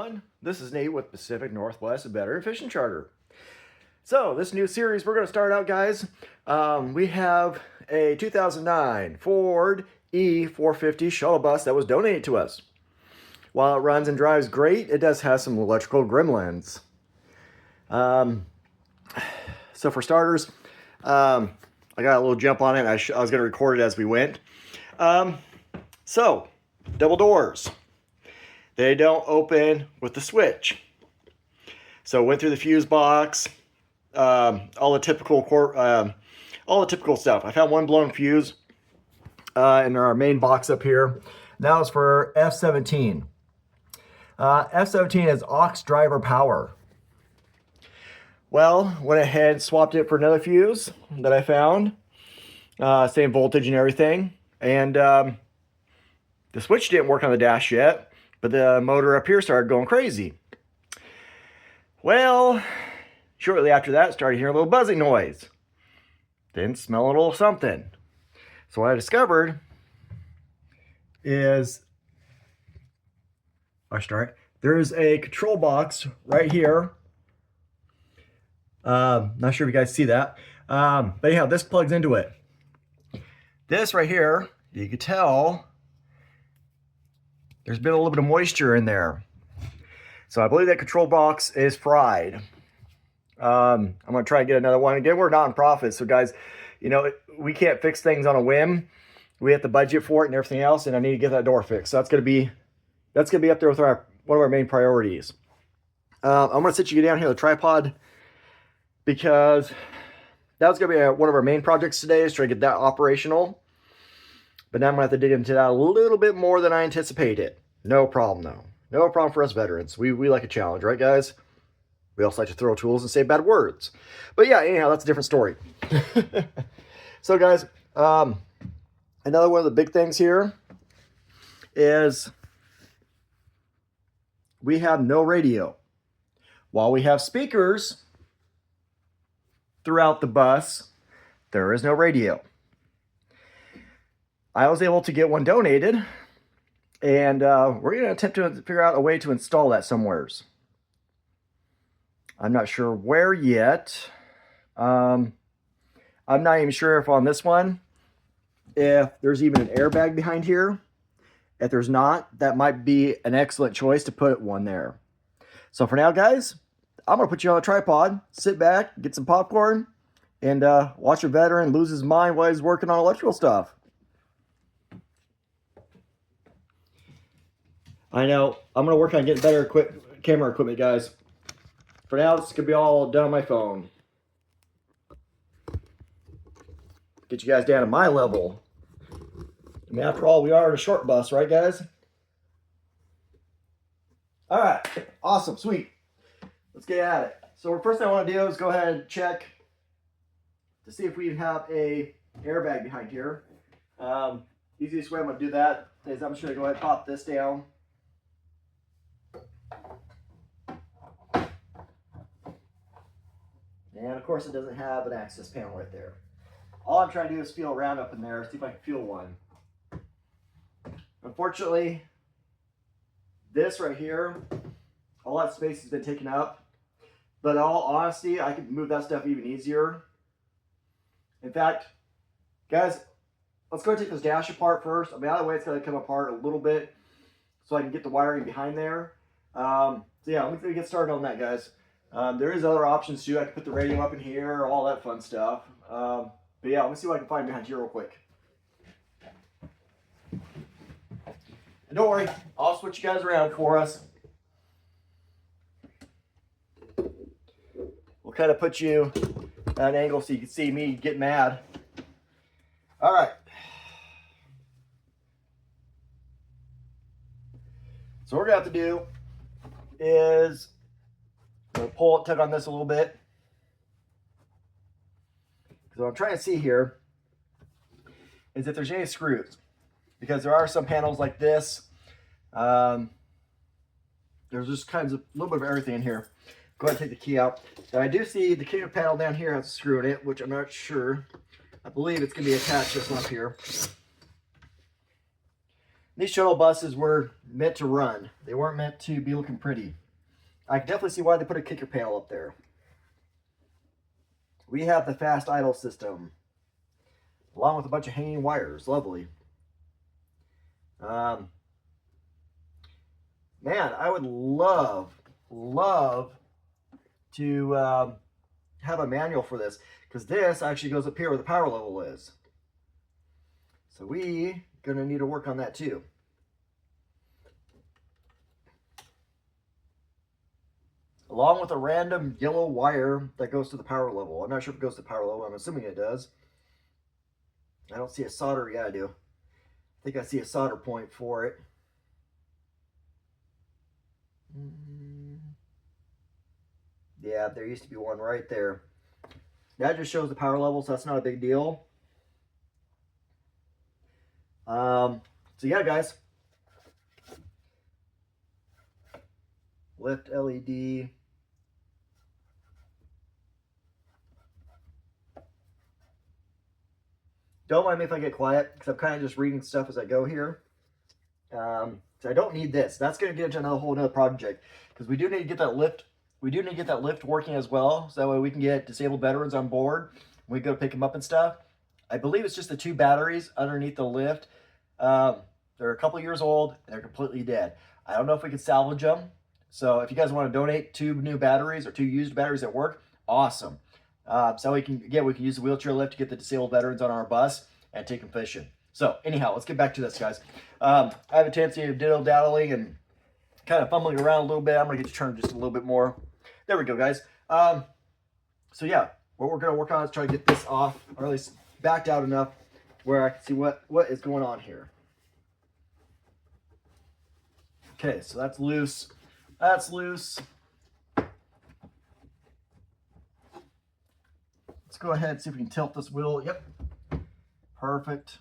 everyone. This is Nate with Pacific Northwest Veteran Fishing Charter. So this new series we're going to start out, guys. We have a 2009 Ford E450 shuttle bus that was donated to us. While it runs and drives great, it does have some electrical gremlins. So for starters, I got a little jump on it. I was going to record it as we went. So double doors. They don't open with the switch. So went through the fuse box, all the typical stuff. I found one blown fuse in our main box up here. That was for F17. F17 is aux driver power. Well, went ahead, swapped it for another fuse that I found, same voltage and everything, and the switch didn't work on the dash yet. But the motor up here started going crazy. Well, shortly after that, started hearing a little buzzing noise. Then smell a little something. So what I discovered is, there's a control box right here. Not sure if you guys see that. But anyhow, this plugs into it. This right here, you can tell there's been a little bit of moisture in there. So I believe that control box is fried. I'm going to try and get another one. Again, we're non-profit, so guys, you know, we can't fix things on a whim. We have to budget for it and everything else, and I need to get that door fixed. So that's going to be up there with one of our main priorities. I'm going to sit you down here on the tripod because that was going to be one of our main projects today, is try to get that operational. But now I'm going to have to dig into that a little bit more than I anticipated. No problem, though. No problem for us veterans. We like a challenge, right, guys? We also like to throw tools and say bad words. But yeah, anyhow, that's a different story. So, guys, another one of the big things here is we have no radio. While we have speakers throughout the bus, there is no radio. I was able to get one donated, and we're going to attempt to figure out a way to install that somewheres. I'm not sure where yet. I'm not even sure if on this one, if there's even an airbag behind here. If there's not, that might be an excellent choice to put one there. So for now, guys, I'm going to put you on a tripod, sit back, get some popcorn, and watch a veteran lose his mind while he's working on electrical stuff. I know, I'm going to work on getting better camera equipment, guys. For now, this is going to be all done on my phone. Get you guys down to my level. I mean, after all, we are a short bus, right, guys? All right, awesome, sweet. Let's get at it. So the first thing I want to do is go ahead and check to see if we have a airbag behind here. Easiest way I'm going to do that is I'm just going to go ahead and pop this down. And of course it doesn't have an access panel right there. All I'm trying to do is feel around up in there, see if I can feel one. Unfortunately, this right here, all that space has been taken up. But in all honesty, I can move that stuff even easier. In fact, guys, let's go take this dash apart first. I mean, either way, it's going to come apart a little bit so I can get the wiring behind there. So yeah, let me get started on that, guys. There is other options too. I can put the radio up in here, all that fun stuff. But yeah, let me see what I can find behind here real quick. And don't worry, I'll switch you guys around for us. We'll kind of put you at an angle so you can see me get mad. All right. So what we're going to have to do is pull it, tug on this a little bit. So what I'm trying to see here is if there's any screws, because there are some panels like this. There's just kinds of a little bit of everything in here. Go ahead and take the key out. And I do see the key panel down here has a screw in it, which I'm not sure. I believe it's going to be attached to this one up here. These shuttle buses were meant to run. They weren't meant to be looking pretty. I can definitely see why they put a kicker panel up there. We have the fast idle system, along with a bunch of hanging wires. Lovely. Man, I would love to have a manual for this, because this actually goes up here where the power level is. So we gonna need to work on that too. Along with a random yellow wire that goes to the power level. I'm not sure if it goes to the power level. I'm assuming it does. I don't see a solder. Yeah, I do. I think I see a solder point for it. Yeah, there used to be one right there. That just shows the power level, so that's not a big deal. So yeah, guys. Lift LED. Don't mind me if I get quiet, because I'm kind of just reading stuff as I go here. So I don't need this. That's going to get into another whole other project, because we do need to get that lift. We do need to get that lift working as well, so that way we can get disabled veterans on board. We go pick them up and stuff. I believe it's just the 2 batteries underneath the lift. They're a couple years old and they're completely dead. I don't know if we can salvage them. So if you guys want to donate 2 new batteries or 2 used batteries that work, awesome. So we can use the wheelchair lift to get the disabled veterans on our bus and take them fishing. So anyhow, let's get back to this, guys. I have a tendency of diddle-daddling and kind of fumbling around a little bit. I'm going to get you turned just a little bit more. There we go, guys. So yeah, what we're going to work on is try to get this off, or at least backed out enough where I can see what is going on here. Okay, so that's loose. That's loose. Let's go ahead and see if we can tilt this wheel. Yep. Perfect.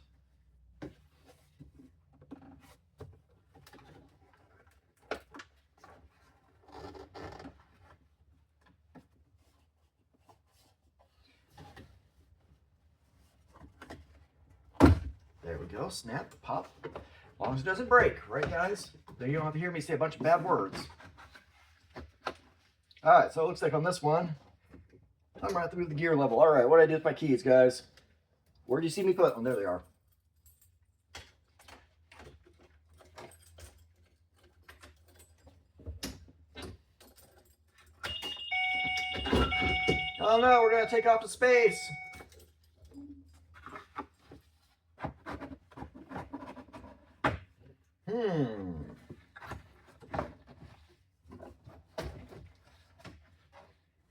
There we go. Snap, pop. As long as it doesn't break, right, guys? Then you don't have to hear me say a bunch of bad words. All right, so it looks like on this one, I'm right through the gear level. All right, what did I do with my keys, guys? Where do you see me put them? There they are. Oh no, we're gonna take off to space.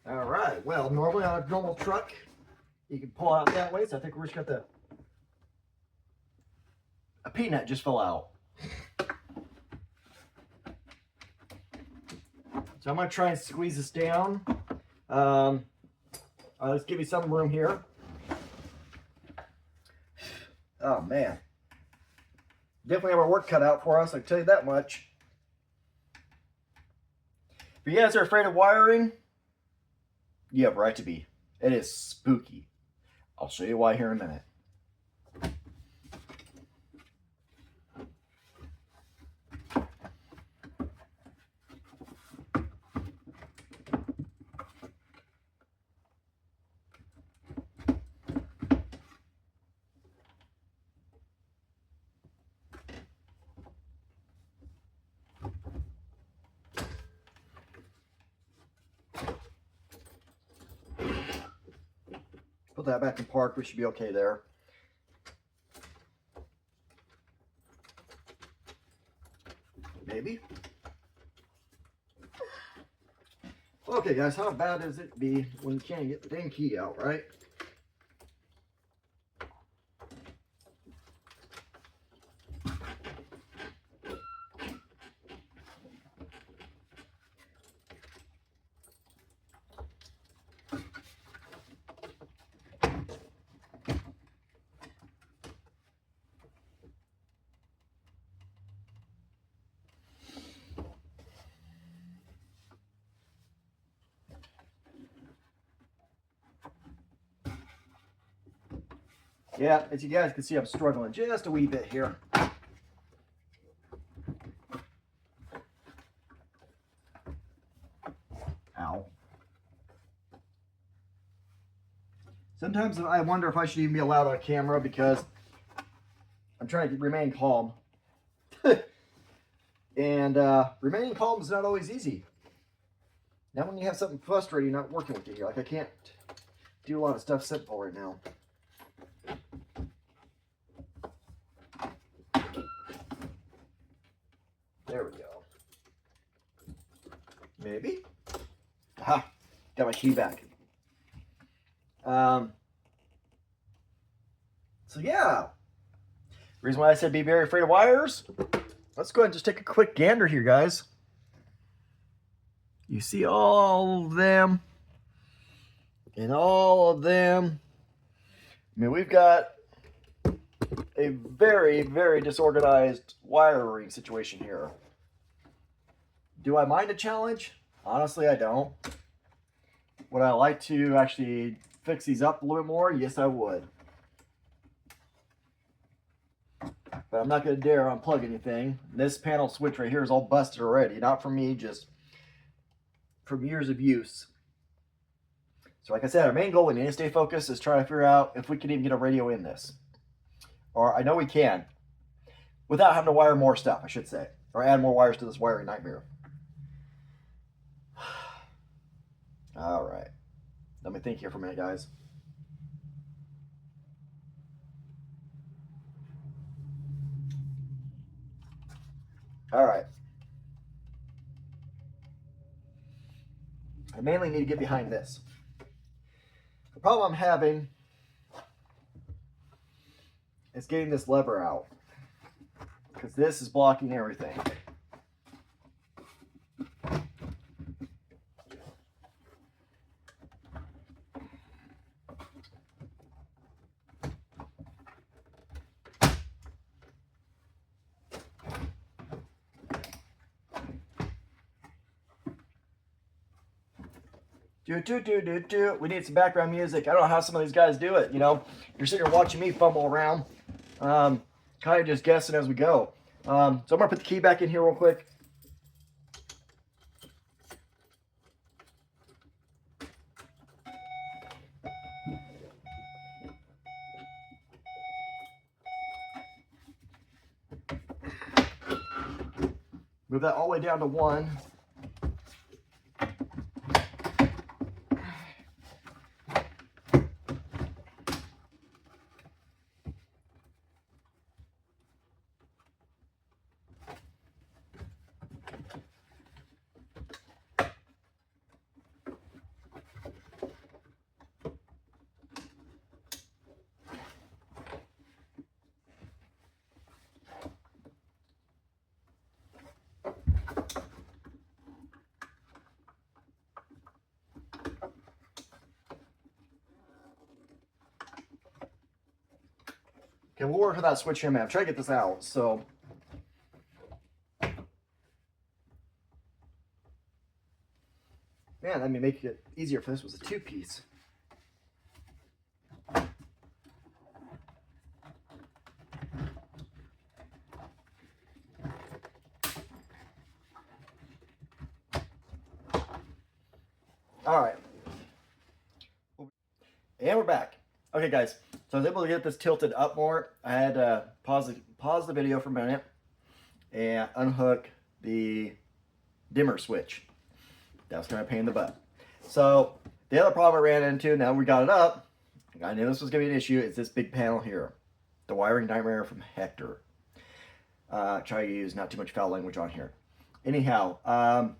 All right, well, normally on a normal truck, you can pull out that way, so I think we're just got a peanut just fell out. So I'm gonna try and squeeze this down. Let's give you some room here. Oh man. Definitely have our work cut out for us, I can tell you that much. If you guys are afraid of wiring, you have a right to be. It is spooky. I'll show you why here in a minute. Put that back in park. We should be okay there. Maybe. Okay, guys, how bad does it be when you can't get the dang key out, right? Yeah, as you guys can see, I'm struggling just a wee bit here. Sometimes I wonder if I should even be allowed on camera because I'm trying to remain calm. And remaining calm is not always easy. Not when you have something frustrating not working with you here. Like I can't do a lot of stuff simple right now. There we go. Maybe. Aha, got my key back. So yeah, reason why I said be very afraid of wires. Let's go ahead and just take a quick gander here, guys. You see all of them and all of them. I mean, we've got a very, very disorganized wiring situation here. Do I mind a challenge? Honestly, I don't. Would I like to actually fix these up a little bit more? Yes, I would. But I'm not going to dare unplug anything. This panel switch right here is all busted already. Not from me, just from years of use. So like I said, our main goal in stay focused is try to figure out if we can even get a radio in this. Or I know we can. Without having to wire more stuff, I should say. Or add more wires to this wiring nightmare. All right. Let me think here for a minute, guys. All right. I mainly need to get behind this. The problem I'm having is getting this lever out because this is blocking everything. We need some background music. I don't know how some of these guys do it. You know, you're sitting here watching me fumble around, kind of just guessing as we go. So I'm gonna put the key back in here real quick. Move that all the way down to 1. Okay, we'll work with that switch here, man. I'm trying to get this out. So, man, let me make it easier if this was a 2-piece. All right. And we're back. Okay, guys. So I was able to get this tilted up more. I had to pause the video for a minute and unhook the dimmer switch. That was kind of a pain in the butt. So the other problem I ran into, now we got it up, I knew this was going to be an issue, is this big panel here. The wiring nightmare from Hector. Try to use not too much foul language on here. Anyhow,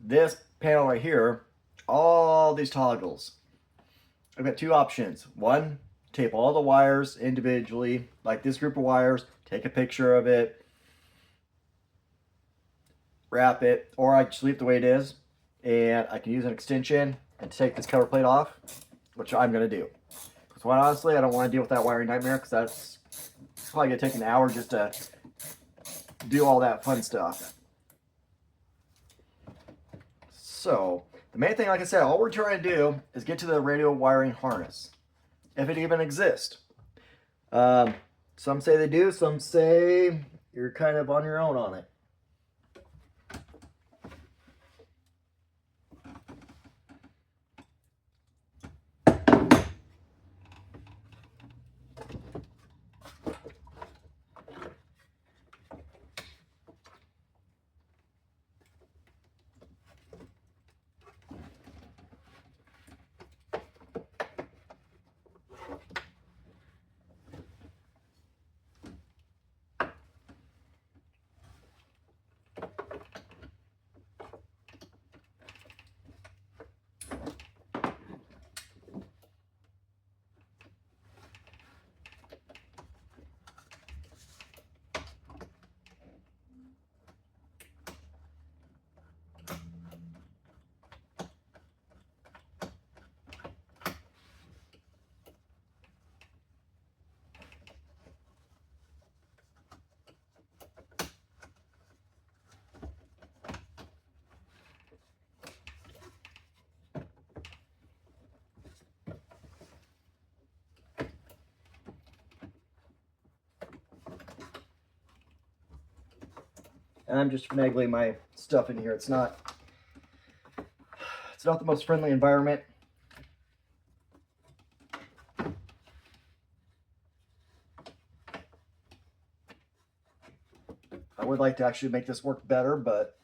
this panel right here, all these toggles. I've got 2 options. One, tape all the wires individually, like this group of wires, take a picture of it, wrap it, or I just leave it the way it is, and I can use an extension and take this cover plate off, which I'm going to do. Because quite honestly, I don't want to deal with that wiring nightmare, because that's probably going to take an hour just to do all that fun stuff. So, the main thing, like I said, all we're trying to do is get to the radio wiring harness, if it even exists. Some say they do, some say you're kind of on your own on it. I'm just finagling my stuff in here. It's not the most friendly environment. I would like to actually make this work better, but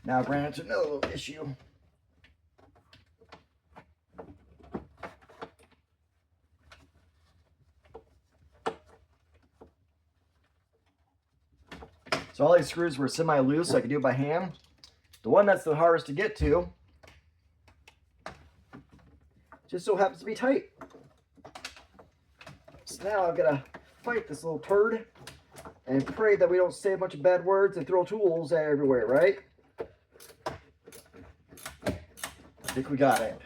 now I've ran into another little issue. So all these screws were semi-loose, so I could do it by hand. The one that's the hardest to get to just so happens to be tight. So now I've got to fight this little turd and pray that we don't say a bunch of bad words and throw tools everywhere, right? I think we got it.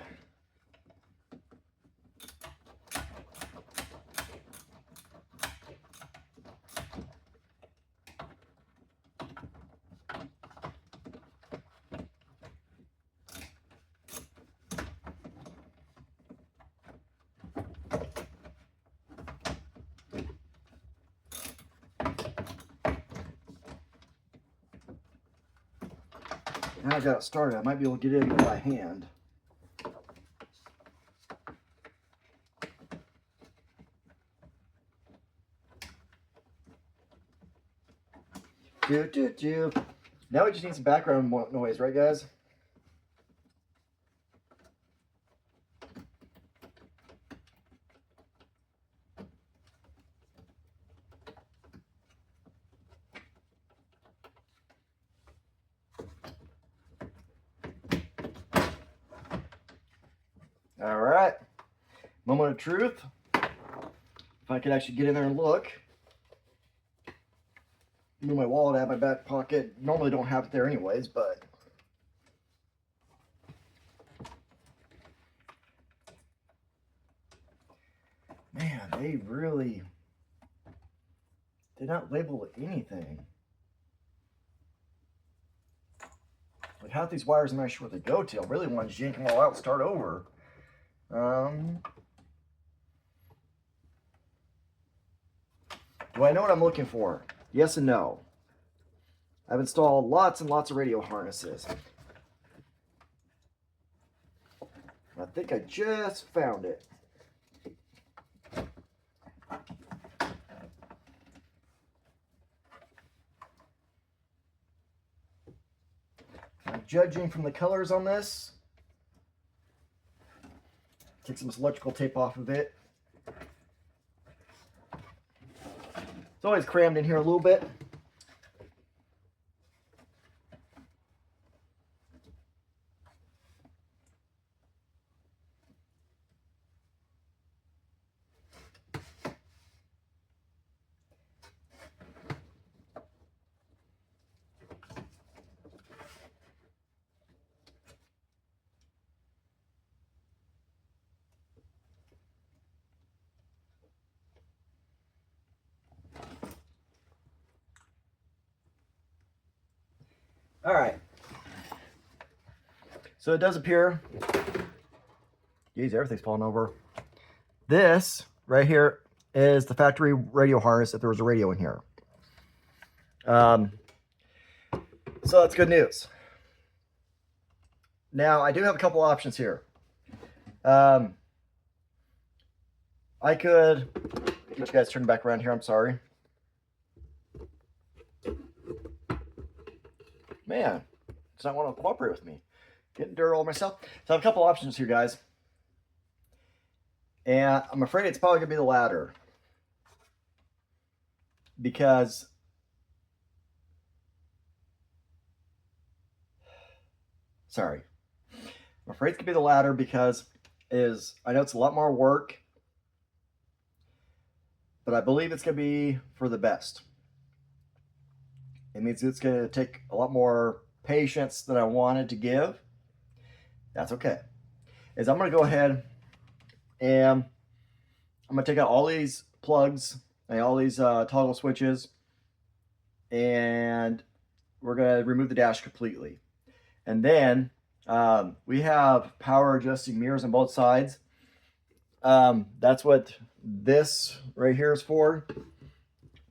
Now I got it started. I might be able to get it in by hand. Do. Now we just need some background noise, right, guys? All right, moment of truth. If I could actually get in there and look. Move my wallet out of my back pocket. Normally don't have it there anyways, but man, they really did not label anything. Like half these wires, I'm not sure where they go to. I really want to yank them all out and start over. Do I know what I'm looking for? Yes and no. I've installed lots and lots of radio harnesses. I think I just found it. I'm judging from the colors on this. Take some electrical tape off of it. It's always crammed in here a little bit. All right. So it does appear, geez, everything's falling over. This right here is the factory radio harness if there was a radio in here. So that's good news. Now I do have a couple options here. I could get you guys turned back around here. I'm sorry. Man, it's not want to cooperate with me. Getting dirt all myself. So I have a couple options here, guys. And I'm afraid it's probably going to be the latter. Because sorry. I'm afraid it's going to be the latter because I know it's a lot more work. But I believe it's going to be for the best. It means it's going to take a lot more patience than I wanted to give. That's okay. I'm going to go ahead and I'm going to take out all these plugs and all these toggle switches, and we're going to remove the dash completely. And then we have power adjusting mirrors on both sides. That's what this right here is for.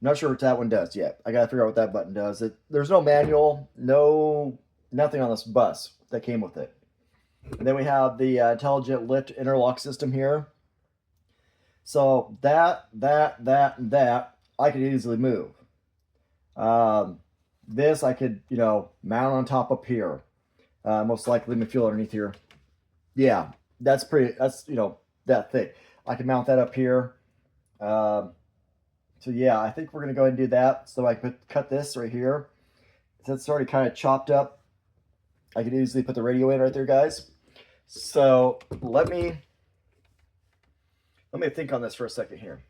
not sure what that one does yet. I gotta figure out what that button does. There's no manual, nothing on this bus that came with it. And then we have the intelligent lift interlock system here. So that, and that, I could easily move. This I could, mount on top up here. Most likely leave my fuel underneath here. Yeah, that's that thick. I can mount that up here. So yeah, I think we're gonna go ahead and do that. So I can cut this right here. Since it's already kind of chopped up, I could easily put the radio in right there, guys. So let me think on this for a second here.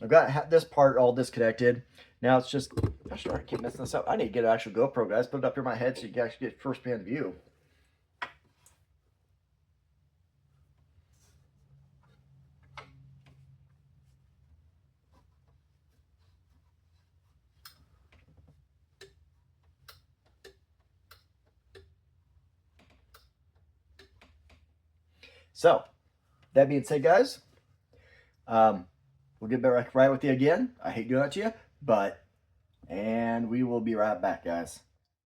I've got this part all disconnected. Now it's just, gosh darn, I keep messing this up. I need to get an actual GoPro, guys. Put it up here in my head so you can actually get first-hand view. So, that being said, guys, we'll get back right with you again. I hate doing that to you, and we will be right back, guys.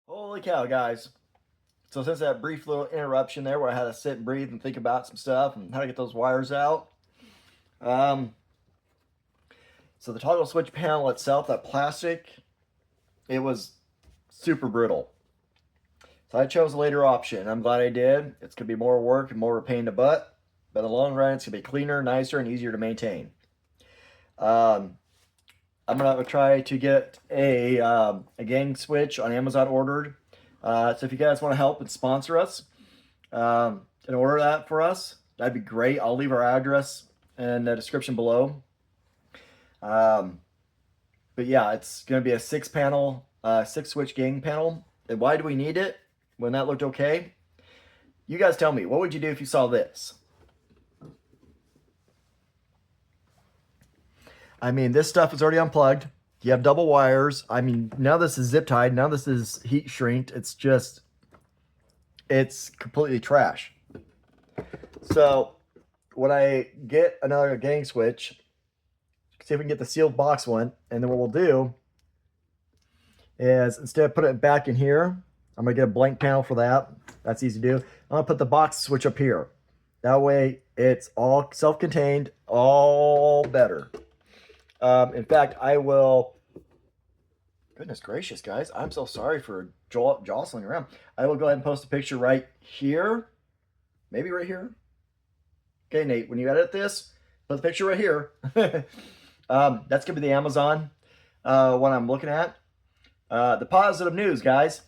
Holy cow, guys. So since that brief little interruption there where I had to sit and breathe and think about some stuff and how to get those wires out. So the toggle switch panel itself, that plastic, it was super brittle. So I chose a later option. I'm glad I did. It's going to be more work and more of a pain in the butt. But in the long run, it's going to be cleaner, nicer, and easier to maintain. I'm going to try to get a gang switch on Amazon ordered. So if you guys want to help and sponsor us and order that for us, that'd be great. I'll leave our address in the description below. But yeah, it's going to be a 6-panel, 6-switch gang panel. And why do we need it when that looked okay? You guys tell me, what would you do if you saw this? I mean, this stuff is already unplugged. You have double wires. I mean, now this is zip tied. Now this is heat shrinked. It's completely trash. So when I get another gang switch, see if we can get the sealed box one. And then what we'll do is instead of putting it back in here, I'm going to get a blank panel for that. That's easy to do. I'm going to put the box switch up here. That way it's all self-contained, all better. In fact, I will, goodness gracious, guys, I'm so sorry for jostling around. I will go ahead and post a picture right here. Maybe right here. Okay, Nate, when you edit this, put the picture right here. That's going to be the Amazon one I'm looking at. The positive news, guys,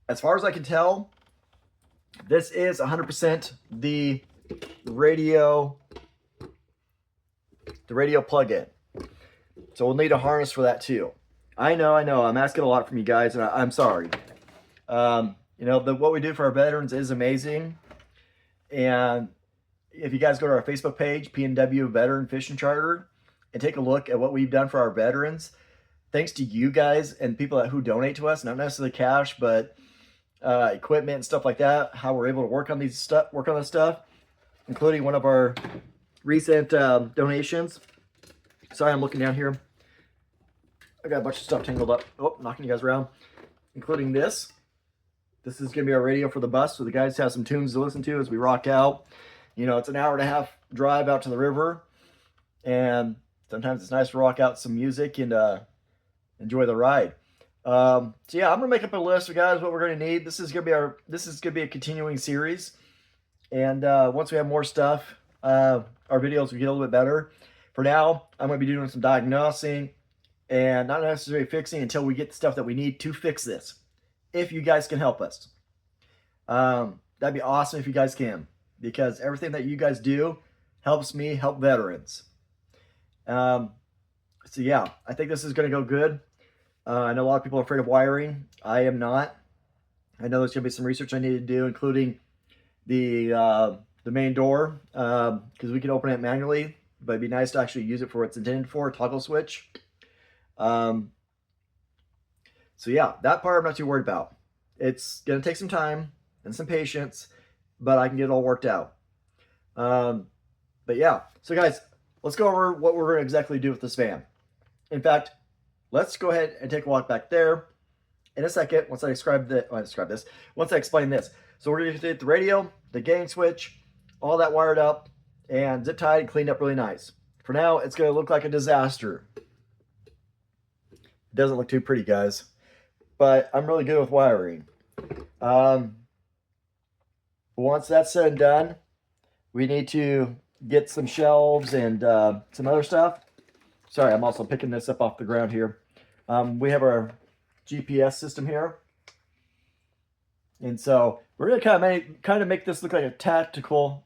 as far as I can tell, this is 100% the radio plug-in. So we'll need a harness for that too. I know. I'm asking a lot from you guys, and I'm sorry. What we do for our veterans is amazing. And if you guys go to our Facebook page, PNW Veteran Fishing Charter, and take a look at what we've done for our veterans, thanks to you guys and people who donate to us, not necessarily cash, but equipment and stuff like that, how we're able to work on this stuff, including one of our recent donations. Sorry, I'm looking down here. I got a bunch of stuff tangled up. Oh, knocking you guys around. Including this. This is going to be our radio for the bus, so the guys have some tunes to listen to as we rock out. It's an hour and a half drive out to the river. And sometimes it's nice to rock out some music and enjoy the ride. So yeah, I'm going to make up a list of guys what we're going to need. This is going to be a continuing series. And once we have more stuff, our videos will get a little bit better. For now, I'm going to be doing some diagnosing and not necessarily fixing until we get the stuff that we need to fix this. If you guys can help us. That'd be awesome if you guys can. Because everything that you guys do helps me help veterans. So yeah, I think this is going to go good. I know a lot of people are afraid of wiring. I am not. I know there's going to be some research I need to do, including the main door. Because we can open it manually. But it'd be nice to actually use it for what it's intended for, a toggle switch. So yeah, that part I'm not too worried about. It's going to take some time and some patience, but I can get it all worked out. But yeah, so guys, let's go over what we're going to exactly do with this van. In fact, let's go ahead and take a walk back there in a second once I explain this. So we're going to get the radio, the gang switch, all that wired up, and zip tied and cleaned up really nice. For now, it's going to look like a disaster. It doesn't look too pretty, guys, but I'm really good with wiring. Once that's said and done, we need to get some shelves and some other stuff. Sorry, I'm also picking this up off the ground here. We have our GPS system here. And so we're going to kind of make this look like a tactical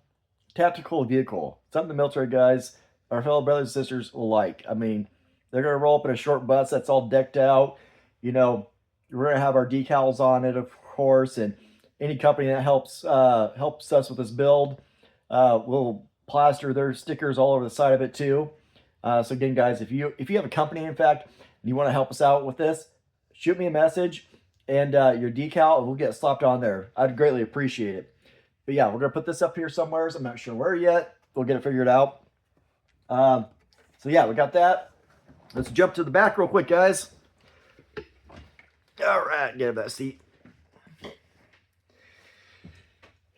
vehicle. Something the military guys, our fellow brothers and sisters, will like. I mean, they're going to roll up in a short bus that's all decked out. You know, we're going to have our decals on it, of course, and any company that helps us with this build will plaster their stickers all over the side of it too. So again, guys, if you have a company, in fact, and you want to help us out with this, shoot me a message and your decal will get slapped on there. I'd greatly appreciate it. But yeah, we're going to put this up here somewhere. I'm not sure where yet. We'll get it figured out. So yeah, we got that. Let's jump to the back real quick, guys. All right, get up that seat.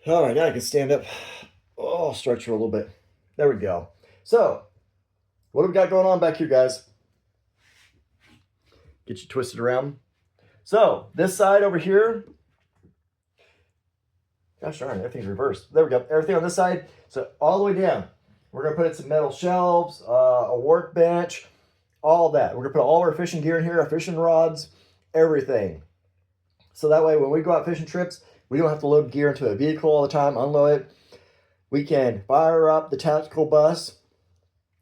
All right, now I can stand up. Oh, stretch for a little bit. There we go. So, what do we got going on back here, guys? Get you twisted around. So, this side over here. Gosh darn, everything's reversed. There we go. Everything on this side. So, all the way down. We're going to put in some metal shelves, a workbench, all that. We're going to put all our fishing gear in here, our fishing rods, everything. So that way, when we go out fishing trips, we don't have to load gear into a vehicle all the time, unload it. We can fire up the tactical bus,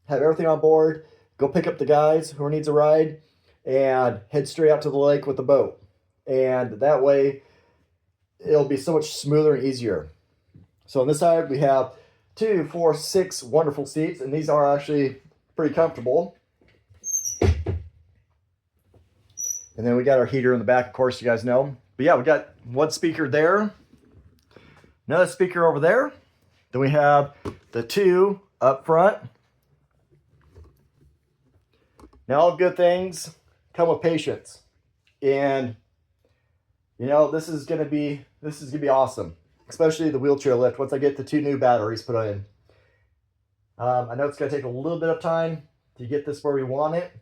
have everything on board, go pick up the guys who needs a ride, and head straight out to the lake with the boat. And that way, it'll be so much smoother and easier. So on this side, we have 2, 4, 6 wonderful seats, and these are actually pretty comfortable. And then we got our heater in the back, of course, you guys know. But yeah, we got one speaker there, another speaker over there. Then we have the 2 up front. Now, all good things come with patience, and you know this is gonna be awesome, especially the wheelchair lift. Once I get the 2 new batteries put in, I know it's gonna take a little bit of time to get this where we want it,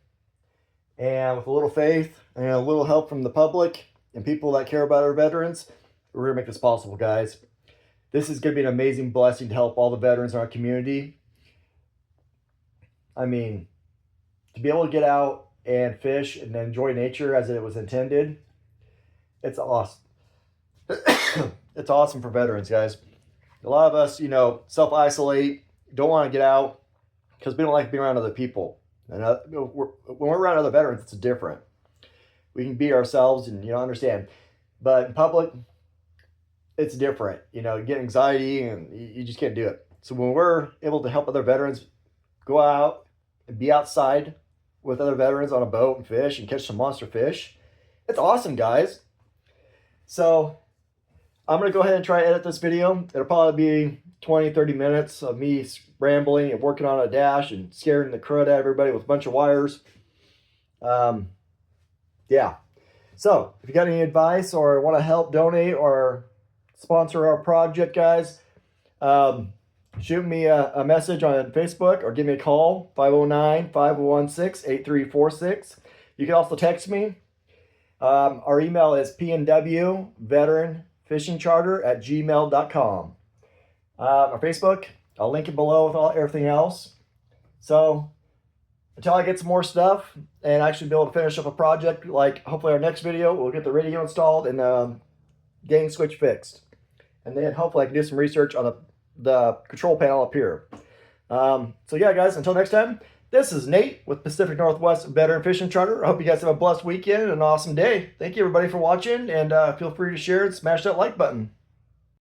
and with a little faith and a little help from the public and people that care about our veterans, we're gonna make this possible, guys. This is going to be an amazing blessing to help all the veterans in our community. I mean, to be able to get out and fish and enjoy nature as it was intended, it's awesome. It's awesome for veterans, guys. A lot of us, you know, self-isolate, don't want to get out because we don't like being around other people. And when we're around other veterans, it's different. We can be ourselves and, you know, understand. But in public, it's different. You know, you get anxiety and you just can't do it. So when we're able to help other veterans go out and be outside with other veterans on a boat and fish and catch some monster fish, it's awesome, guys. So I'm going to go ahead and try to edit this video. It'll probably be 20-30 minutes of me rambling and working on a dash and scaring the crud out of everybody with a bunch of wires. Yeah. So if you got any advice or want to help donate or sponsor our project, guys, shoot me a message on Facebook or give me a call, 509-516-8346. You can also text me. Our email is pnwveteranfishingcharter@gmail.com. Our Facebook, I'll link it below with everything else. So until I get some more stuff and actually be able to finish up a project, like hopefully our next video, we'll get the radio installed and the gang switch fixed. And then hopefully I can do some research on the control panel up here. So yeah, guys, until next time, this is Nate with Pacific Northwest Veteran Fishing Charter. I hope you guys have a blessed weekend and an awesome day. Thank you, everybody, for watching, and feel free to share and smash that like button.